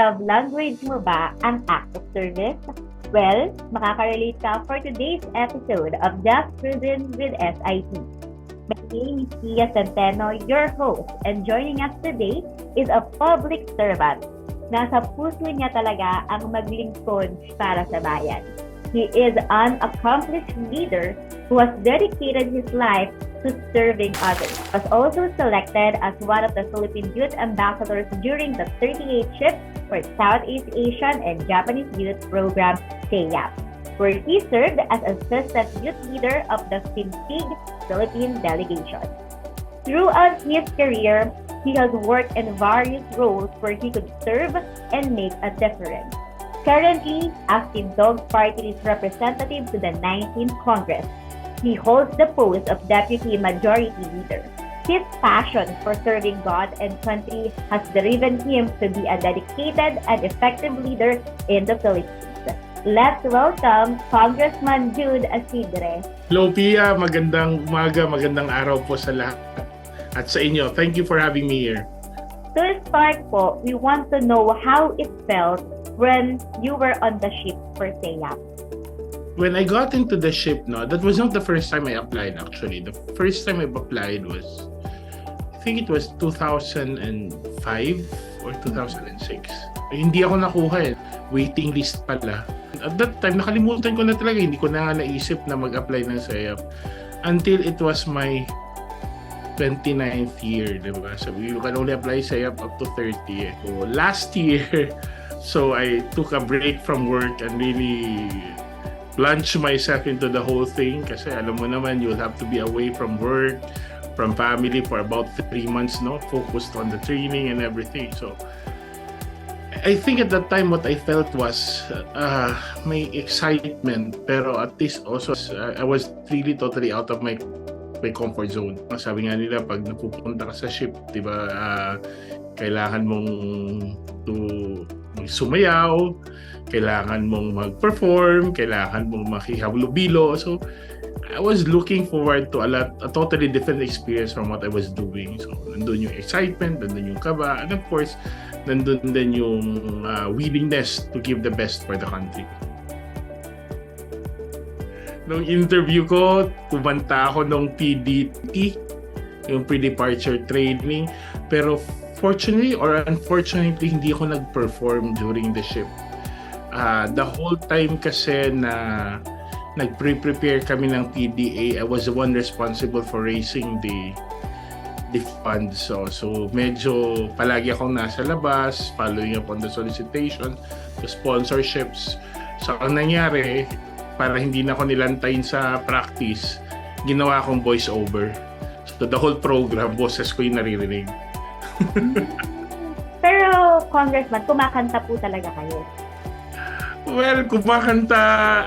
love language mo ba ang act of service? Well, makaka-relate ka for today's episode of Just Cruisin with SIP. My name is Tia Centeno, your host, and joining us today is a public servant. Nasa puso niya talaga ang maglingkod para sa bayan. He is an accomplished leader who has dedicated his life to serving others. Was also selected as one of the Philippine Youth Ambassadors during the 38th shift for Southeast Asian and Japanese Youth Program, SSEAYP, where he served as Assistant Youth Leader of the Philippine Delegation. Throughout his career, he has worked in various roles where he could serve and make a difference. Currently, acting Dog Party List representative to the 19th Congress, he holds the post of Deputy Majority Leader. His passion for serving God and country has driven him to be a dedicated and effective leader in the Philippines. Let's welcome Congressman Jude Acidre. Hello Pia, magandang umaga, magandang araw po sa lahat at sa inyo. Thank you for having me here. To start po, we want to know how it felt when you were on the ship for SSEAYP. When I got into the ship, that was not the first time I applied actually. The first time I applied was, I think it was 2005 or 2006. Hindi ako nakuha waiting list pala. At that time, nakalimutan ko na talaga. Hindi ko na nga naisip na mag-apply ng SSEAYP until it was my 29th year, diba? So you can only apply SSEAYP up to 30. So last year, so I took a break from work and really plunge myself into the whole thing kasi alam mo naman, you'll have to be away from work, from family for about 3 months, focused on the training and everything. So I think at that time what I felt was may excitement, pero at least also I was really totally out of my comfort zone. Sabi nga nila, pag napupunta ka sa ship, di ba, kailangan mong sumayaw, kailangan mong mag-perform, kailangan mong makihalubilo. So I was looking forward to a totally different experience from what I was doing. So nandun yung excitement, nandun yung kaba, and of course, nandun din yung willingness to give the best for the country. Nung interview ko, kumanta ako nung PDT, yung pre-departure training. Pero fortunately or unfortunately, hindi ako nag-perform during the ship. The whole time kasi na nag-prepare kami ng PDA, I was the one responsible for raising the funds. So medyo palagi akong nasa labas, following up on the solicitation, the sponsorships. So ang nangyari, para hindi na ako nilantayin sa practice, ginawa akong voice over. So the whole program, boses ko yung naririnig. Pero, Congressman, kumakanta po talaga kayo? Well, kumakanta,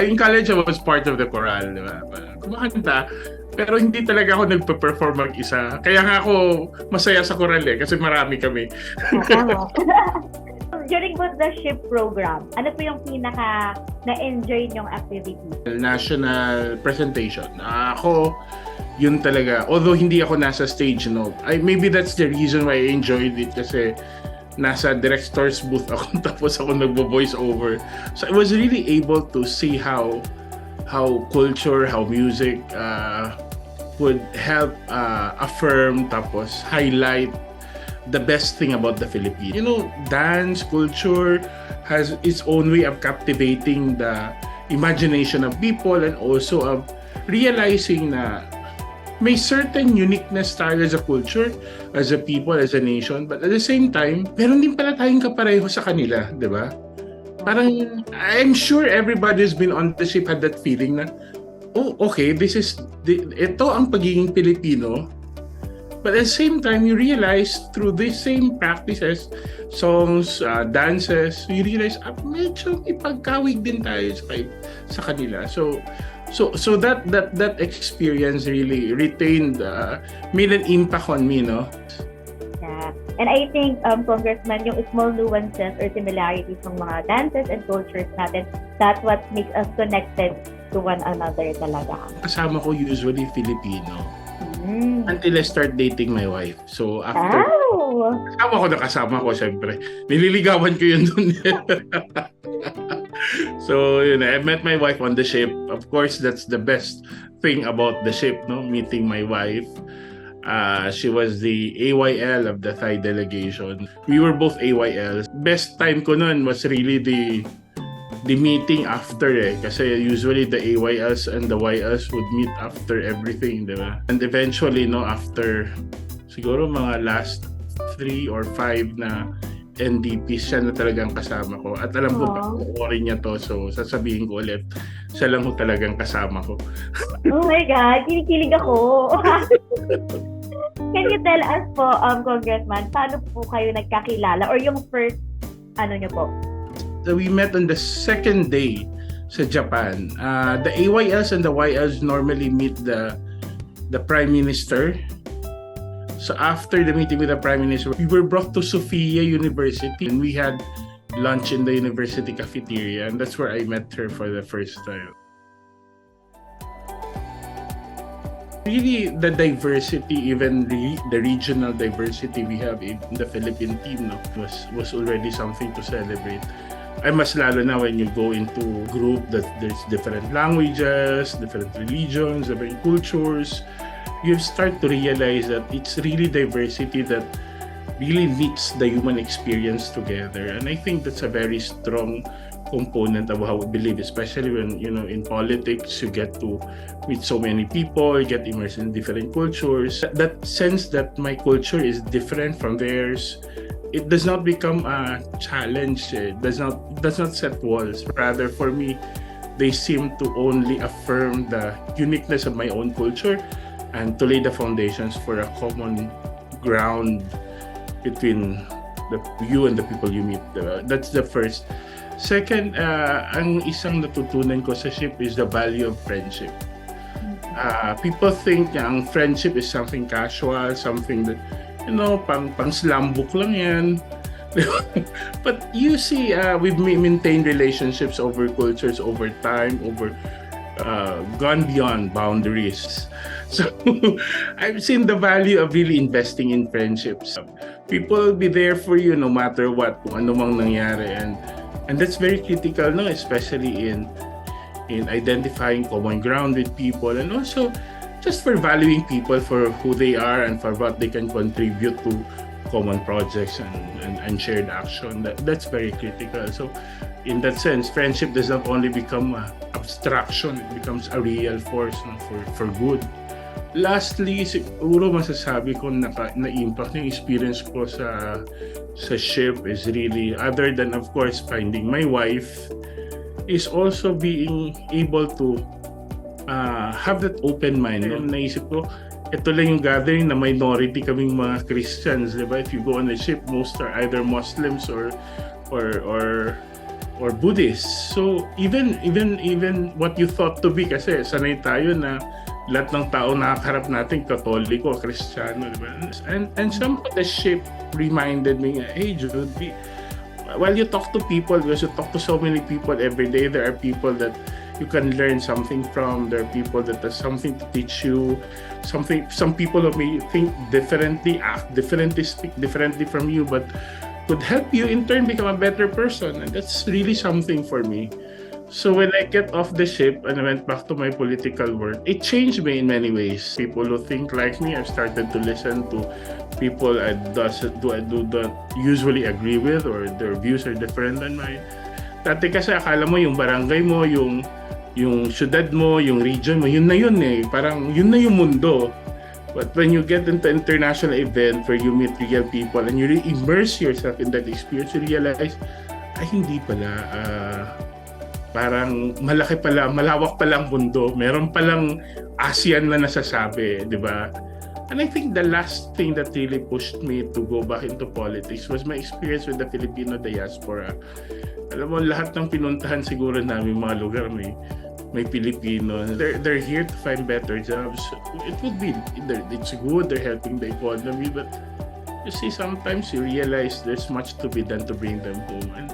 in college I was part of the choral, di ba? Kumakanta, pero hindi talaga ako nagpe-perform mag-isa. Kaya nga ako masaya sa choral kasi marami kami. During the ship program, ano po yung pinaka na-enjoy niyong activity? National presentation. Ako, yun talaga. Although hindi ako nasa stage, maybe that's the reason why I enjoyed it kasi nasa director's booth ako tapos ako nagbo-voice over. So I was really able to see how culture, how music would help affirm tapos highlight the best thing about the Philippines. Dance culture has its own way of captivating the imagination of people and also of realizing na may certain uniqueness tayo as a culture, as a people, as a nation, but at the same time, meron din pala tayong kapareho sa kanila, di ba? Parang, I'm sure everybody who's been on the ship had that feeling na, okay, ito ang pagiging Pilipino. But at the same time, you realize through these same practices, songs, dances, you realize medyo ipagkawig din tayo sa kanila. So that experience really made an impact on me, Yeah. And I think, Congressman, yung small nuances or similarities ng mga dances and cultures natin, that's what makes us connected to one another talaga. Kasama ko usually Filipino. Until I start dating my wife. So after Kasama ko, syempre. Nililigawan ko yun dun. So, yun, I met my wife on the ship. Of course, that's the best thing about the ship, no? Meeting my wife. She was the AYL of the Thai delegation. We were both AYLs. Best time ko nun was really the meeting after kasi usually the AYLs and the YLs would meet after everything, diba? And eventually, no, after siguro mga last 3 or 5 na NDP, siya na talagang kasama ko. At alam ko panoorin niya to, so sasabihin ko ulit, siya lang ko talagang kasama ko. Oh my God, kinikilig ako. Can you tell us po, Congressman, paano po kayo nagkakilala or yung first, niyo po? So we met on the second day sa Japan. The AYLs and the YLs normally meet the Prime Minister. So after the meeting with the Prime Minister, we were brought to Sophia University and we had lunch in the university cafeteria, and that's where I met her for the first time. Really, the diversity, even the regional diversity we have in the Philippine team, no, was already something to celebrate. Ay mas lalo na when you go into a group that there's different languages, different religions, different cultures, you start to realize that it's really diversity that really knits the human experience together. And I think that's a very strong component of how we believe, especially when, you know, in politics, you get to meet so many people, you get immersed in different cultures. That sense that my culture is different from theirs, it does not become a challenge. It does not set walls. Rather, for me, they seem to only affirm the uniqueness of my own culture and to lay the foundations for a common ground between you and the people you meet. That's the first. Second, ang isang natutunan ko sa ship is the value of friendship. People think na ang friendship is something casual, something that, you know, pang slam book lang yan. But you see, we've maintained relationships over cultures, over time, over gone beyond boundaries. So I've seen the value of really investing in friendships. People will be there for you no matter what, kung ano mang nangyari, and that's very critical, no, especially in identifying common ground with people, and also just for valuing people for who they are and for what they can contribute to common projects and shared action. That's very critical. So in that sense, friendship does not only become abstraction, it becomes a real force, no, for good. Lastly, siguro masasabi ko na-impact yung experience ko sa ship is really, other than of course finding my wife, is also being able to have that open mind. No? Naisip ko, ito lang yung gathering na minority kaming mga Christians, di ba? If you go on a ship, most are either Muslims or Buddhists. So even what you thought to be, kasi sanay tayo na lahat ng tao nakakaharap natin Katoliko, Kristiyano, di ba? And some of the ship reminded me, hey Jude, while you talk to people, because you talk to so many people every day, there are people that you can learn something from. There are people that have something to teach you. Some people who may think differently, act differently, speak differently from you, but could help you in turn become a better person. And that's really something for me. So when I get off the ship and I went back to my political work, it changed me in many ways. People who think like me, I've started to listen to people I do not usually agree with, or their views are different than mine. Dati kasi akala mo yung barangay mo, yung syudad mo, yung region mo, yun na yun eh. Parang yun na yung mundo. But when you get into international event where you meet real people and you really immerse yourself in that experience, you realize, ay hindi pala, parang malawak pala ang mundo. Meron palang ASEAN na nasasabi, di ba? And I think the last thing that really pushed me to go back into politics was my experience with the Filipino diaspora. Alam mo, lahat ng pinuntahan siguro namin mga lugar may Pilipino. They're here to find better jobs. It would be, it's good, they're helping the economy, but you see, sometimes you realize there's much to be done to bring them home. And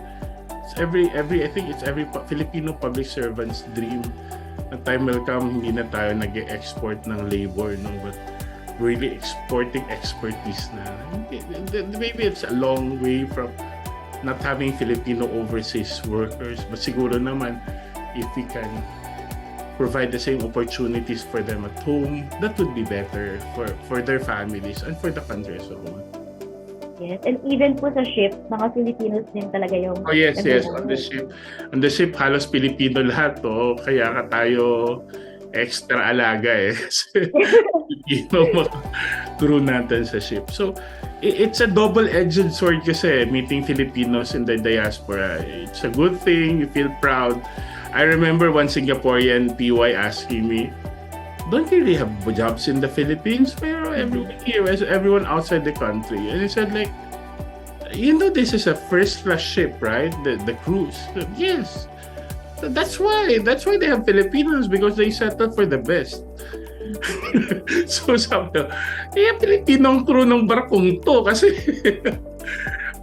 it's I think it's every Filipino public servant's dream. Na time will come, hindi na tayo nag-export ng labor, no? But really exporting expertise na maybe it's a long way from not having Filipino overseas workers, but siguro naman if we can provide the same opportunities for them at home, that would be better for their families and for the country as a whole. Yes, and even po sa ship, mga Filipinos din talaga yung... Oh yes, on the ship. On the ship, halos Pilipino lahat, kaya ka tayo extra alaga eh. Filipino mga crew natin sa ship. So, it's a double-edged sword kasi meeting Filipinos in the diaspora. It's a good thing, you feel proud. I remember one Singaporean PY asking me, don't you really have jobs in the Philippines? Pero everyone here, everyone outside the country. And I said like, this is a first-class ship, right? The cruise. Yes. That's why they have Filipinos, because they settle for the best. So sabi ko, Pilipinong crew ng barkong to kasi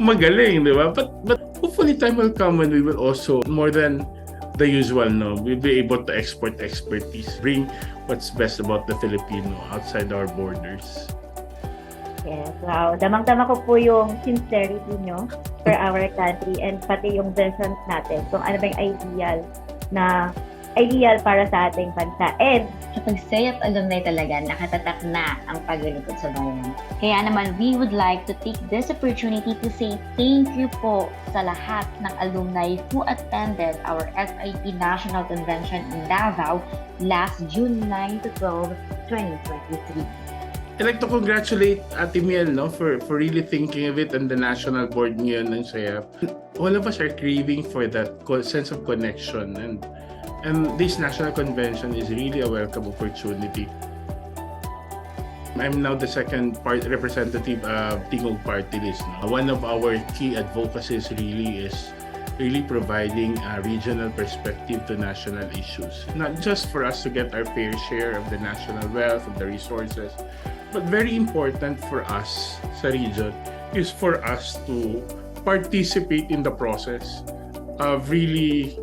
magaling, di ba? But hopefully time will come when we will also, more than the usual, we'll be able to export expertise, bring what's best about the Filipino outside our borders. Yes, wow. Damang-dama ko po yung sincerity nyo for our country and pati yung vision natin kung ano ba yung ideal para sa ating bansa. And kapag SSEAYP alumni talaga, nakatatak na ang paglilingkod sa bayan. Kaya naman, we would like to take this opportunity to say thank you po sa lahat ng alumni who attended our SSEAYP National Convention in Davao last June 9 to 12, 2023. I'd like to congratulate Ate Miel for really thinking of it and the national board ngayon ng SSEAYP. All of us are craving for that sense of connection, and this national convention is really a welcome opportunity. I'm now the second representative of Tingog Party List. One of our key advocacies is providing a regional perspective to national issues. Not just for us to get our fair share of the national wealth, of the resources, but very important for us sa region is for us to participate in the process of really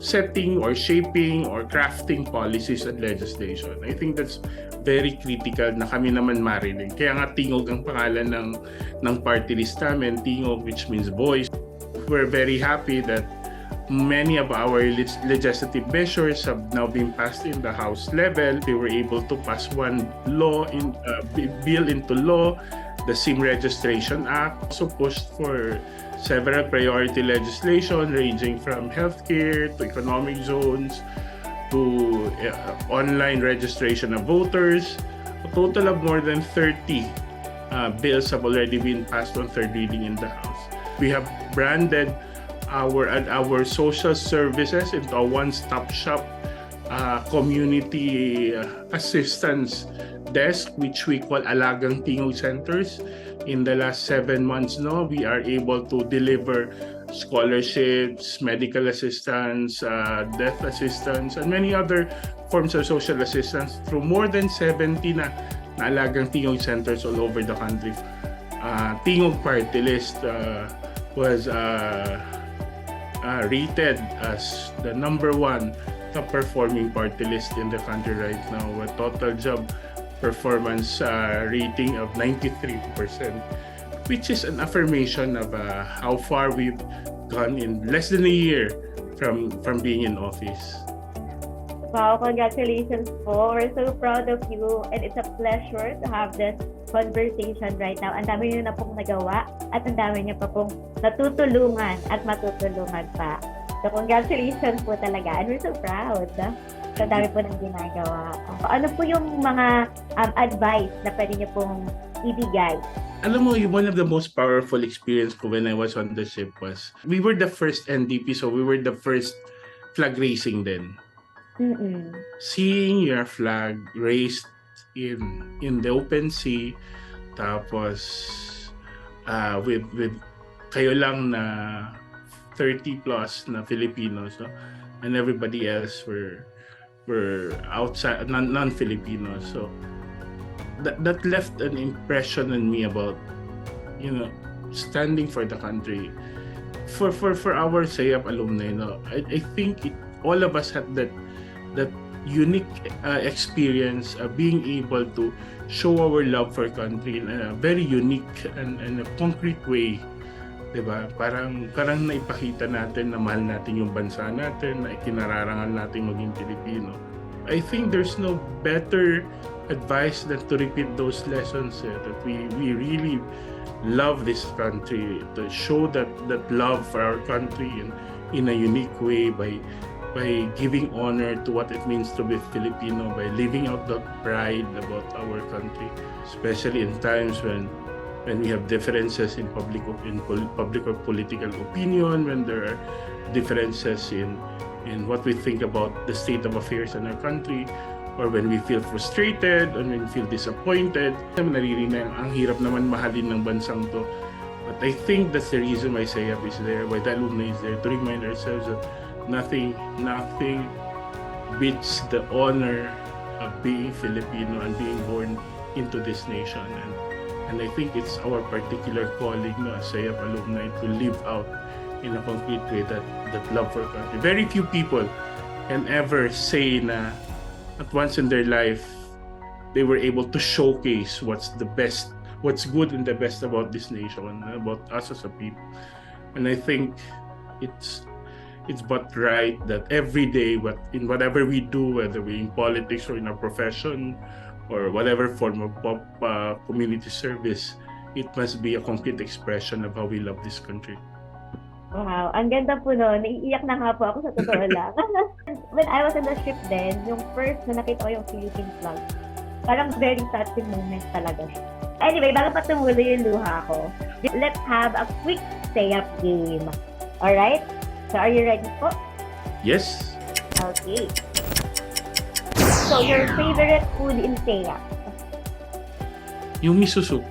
setting or shaping or crafting policies and legislation. I think that's very critical na kami naman marinig. Kaya nga Tingog ang pangalan ng party list namin, Tingog, which means voice. We're very happy that many of our legislative measures have now been passed in the House level. We were able to pass one bill into law, the SIM Registration Act, also pushed for several priority legislation ranging from healthcare to economic zones to online registration of voters. A total of more than 30 bills have already been passed on third reading in the House. We have branded our social services into a one-stop shop community assistance desk, which we call Alagang Tingog Centers. In the last 7 months, we are able to deliver scholarships, medical assistance, death assistance, and many other forms of social assistance through more than 70 na Alagang Tingog Centers all over the country. Tingog Party List was rated as the #1 top performing party list in the country right now, with total job performance rating of 93%, which is an affirmation of how far we've gone in less than a year from being in office. wow, congratulations po. We're so proud of you and it's a pleasure to have this conversation right now. Ang dami niyo na pong nagawa at ang dami niyo pa pong natutulungan at matutulungan pa. So congratulations po talaga and we're so proud. So dami po ng ginagawa. Ano po yung mga advice na pwede niyo pong ibigay? Alam mo, one of the most powerful experience ko when I was on the ship was, we were the first NDP, so we were the first flag raising then. Mm-mm. Seeing your flag raised in the open sea, tapos with kayo lang na 30 plus na Filipinos, and everybody else were outside, non-Filipinos. So that left an impression on me about standing for the country, for our SSEAYP alumni. I think all of us had that unique experience being able to show our love for country in a very unique and a concrete way. Diba? Parang naipakita natin na mahal natin yung bansa natin, na ikinararangal natin maging Pilipino. I think there's no better advice than to repeat those lessons that we really love this country, to show that love for our country in a unique way by giving honor to what it means to be Filipino, by living out that pride about our country, especially in times when we have differences in public or political opinion, when there are differences in what we think about the state of affairs in our country, or when we feel frustrated, or when we feel disappointed. Naririnig na ang hirap naman mahalin ng bansang to. But I think that's the reason why SSEAYP is there, why the alumni is there, to remind ourselves that nothing beats the honor of being Filipino and being born into this nation. And I think it's our particular calling as SSEAYP alumni to live out in a concrete way that love for country. Very few people can ever say na at once in their life they were able to showcase what's good and the best about this nation, about us as a people. And I think it's but right that every day, in whatever we do, whether we're in politics or in our profession, or whatever form of community service, it must be a concrete expression of how we love this country. Wow, ang ganda po no. Naiiyak na nga po ako sa totoo lang. When I was in the ship then, yung first na nakita ko yung Philippine flag, parang very touching moment talaga siya. Anyway, bago pa tumulo yung luha ko, let's have a quick SSEAYP game. Alright? So, are you ready po? Yes. Okay. So, your favorite food in SSEAYP? Yung miso soup.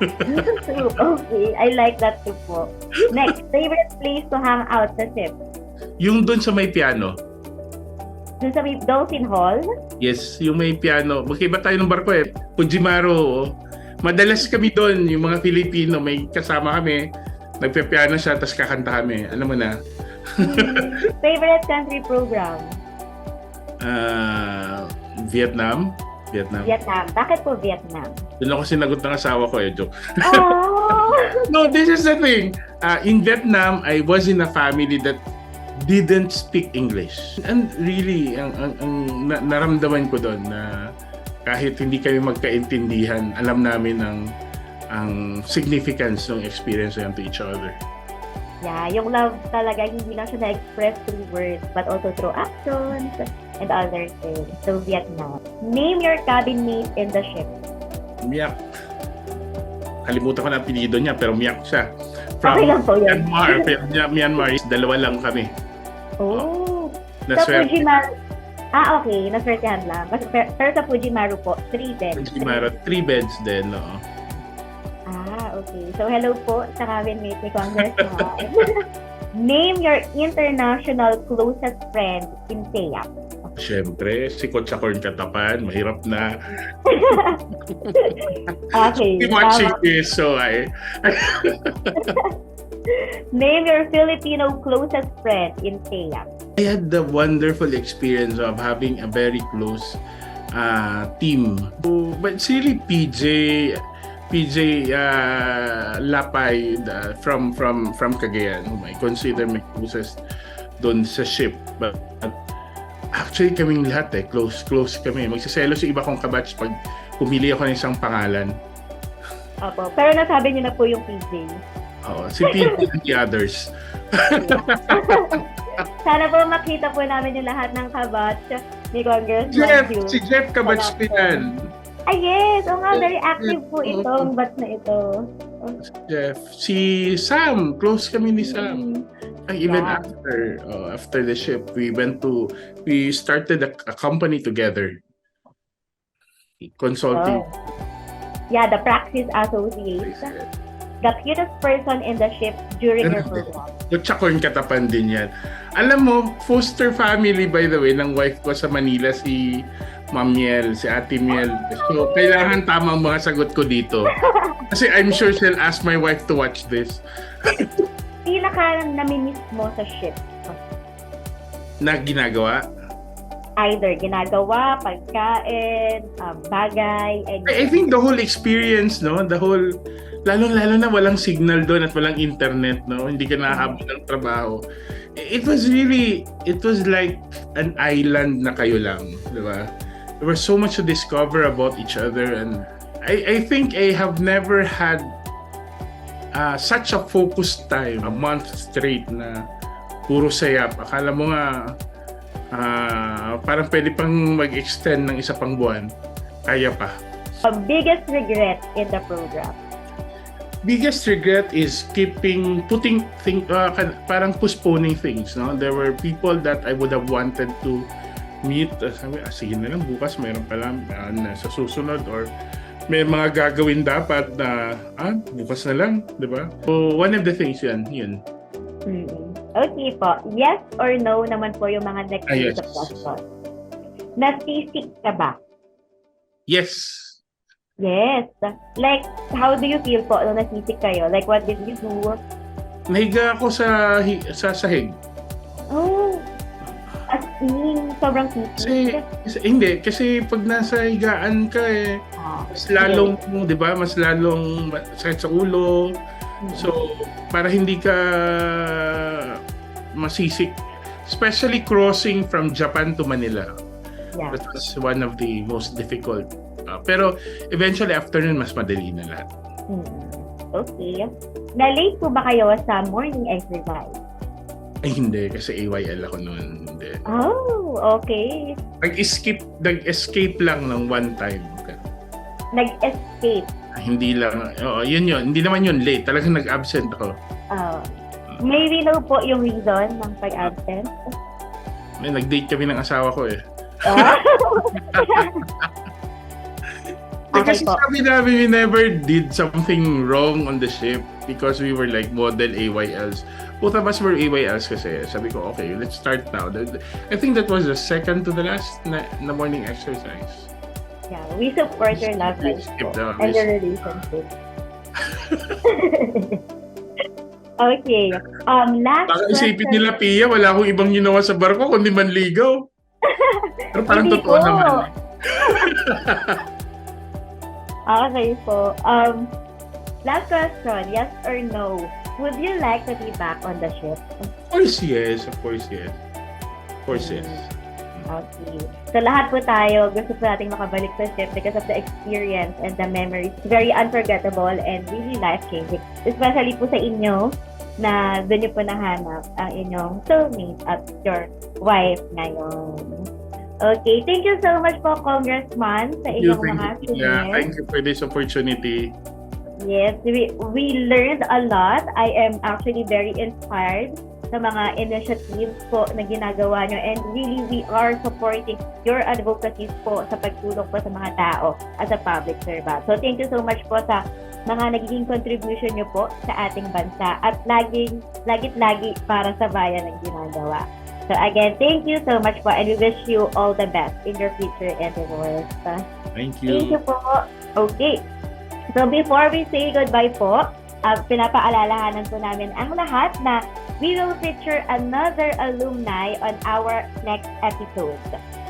Okay, I like that too po. Next, favorite place to hang out sa ship? Yung dun sa may piano. Dun sa may Dolphin Hall? Yes, yung may piano. Magkaiba tayo ng barko eh. Fujimaru. Madalas kami doon, yung mga Filipino, may kasama kami. Nagpe-piano siya, tapos kakanta kami. Alam mo na. Favorite country program? Vietnam. Bakit po Vietnam? Doon ako sinagot ng asawa ko eh, joke. Oh! No, this is the thing. In Vietnam, I was in a family that didn't speak English. And really, ang naramdaman ko doon na kahit hindi kami magkaintindihan, alam namin ang significance ng experience to each other. Yeah, yung love talaga, hindi lang siya na-express through words, but also through actions and other things. So, Vietnam. Name your cabin mate in the ship. Miyak. Kalimutan ko na apelyido niya, pero Miyak siya. Okay lang po yun. Myanmar, dalawa lang kami. Oh. Sa Naswerte. Fujimaru. Okay. Naswertehan lang. Pero sa Fujimaru po, 3 beds. Fujimaru, 3 beds din, no? Okay. So, hello po sa cabin mate ni Congressman. Name your international closest friend in SSEAYP. Siyempre, si Coach Acorn Katapan, mahirap na. Okay. Keep watching this, so Name your Filipino closest friend in SSEAYP. I had the wonderful experience of having a very close team. But it's really PJ Lapay from Cagayan, whom I consider my closest doon sa ship. But actually kaming lahat close kami. Magsiselos yung iba kong kabatch pag pumili ako ng isang pangalan. Opo, pero nasabi niyo na po yung PJ. Oo, si PJ and the others. Sana po makita po namin yung lahat ng kabatch ni Congressman Jude. Si Jeff kabatch ko yan. Yes! Oo nga, very active po itong batch na ito. Jeff. Si Sam, close kami ni Sam. Even after the ship, we started a company together. Consulting. Oh. Yeah, the Praxis Association. The cutest person in the ship during your program. Kutsakorn Katapan din yan. Alam mo, foster family by the way, ng wife ko sa Manila, si Ma'am Miel, si Ate Miel. So, kailangan tama ang mga sagot ko dito. Kasi I'm sure she'll ask my wife to watch this. Pinaka namimiss mo sa ship? Na ginagawa? either ginagawa, pagkain, bagay, I think the whole experience, no? The whole, lalo na walang signal doon at walang internet, no? Hindi ka nakahabol ng trabaho. It was like an island na kayo lang, di ba? There was so much to discover about each other, and I think I have never had such a focused time, a month straight na puro sayap. Akala mo nga parang pwede pang mag-extend ng isa pang buwan. Kaya pa. Biggest regret in the program? Biggest regret is parang postponing things. No? There were people that I would have wanted to meet. Sabi, sige na lang, bukas mayroon pa lang sa susunod, or may mga gagawin dapat na bukas na lang, di ba? So, one of the things yun. Okay po. Yes or no naman po yung mga next yes. question. Nasisik ka ba? Yes. Yes. Like, how do you feel po nung nasisik kayo? Like, what did you do? Nahiga ako sa sahig. Oh, as in, sobrang sisik. Kasi pag nasa higaan ka mas lalong, di ba, mas lalong sakit sa ulo. So, para hindi ka masisik, especially crossing from Japan to Manila. Yeah. That was one of the most difficult. Pero eventually, after nun, mas madali na lahat. Okay. Na-late po ba kayo sa morning exercise? Ay, hindi. Kasi AYL ako noon. Hindi. Oh, okay. Nag-escape lang ng one time. Nag-escape? Hindi lang. Yun. Hindi naman yun late. Talagang nag-absent ako. May know po yung reason ng pag-absent? Nag-date kami ng asawa ko eh. Okay Kasi po. sabi namin we never did something wrong on the ship because we were like model AYLs. Both of us were AYLs kasi. Sabi ko, okay, let's start now. I think that was the second to the last na morning exercise. Yeah, we support your love life and your relationship. Okay. Last baka question. isipin nila, Pia, wala akong ibang ginawa sa barko kundi manligaw. Pero parang Hindi totoo po. naman. Okay po. Last question, yes or no? Would you like to be back on the ship? Of course, yes. Of course, yes. Okay. So lahat po tayo, gusto po nating makabalik sa ship because of the experience and the memories. Very unforgettable and really life-changing. Especially po sa inyo na doon niyo po nahanap ang inyong soulmate at your wife ngayon. Okay, thank you so much po, Congressman, sa inyong mga Yeah, thank you for this opportunity. Yes, we learned a lot. I am actually very inspired sa mga initiatives po na ginagawa nyo, and really we are supporting your advocacies po sa pagtulong po sa mga tao as a public servant. So thank you so much po sa mga nagiging contribution nyo po sa ating bansa at lagit para sa bayan ang ginagawa. So again, thank you so much po, and we wish you all the best in your future endeavors. Thank you. Thank you po. Okay. So before we say goodbye po, pinapaalalahanan po namin ang lahat na we will feature another alumni on our next episode.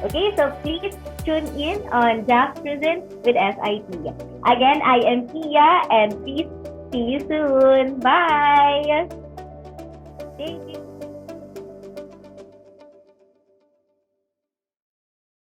Okay, so please tune in on Just Cruisin with SIP. Again, I am Pia, and please see you soon. Bye! Thank you.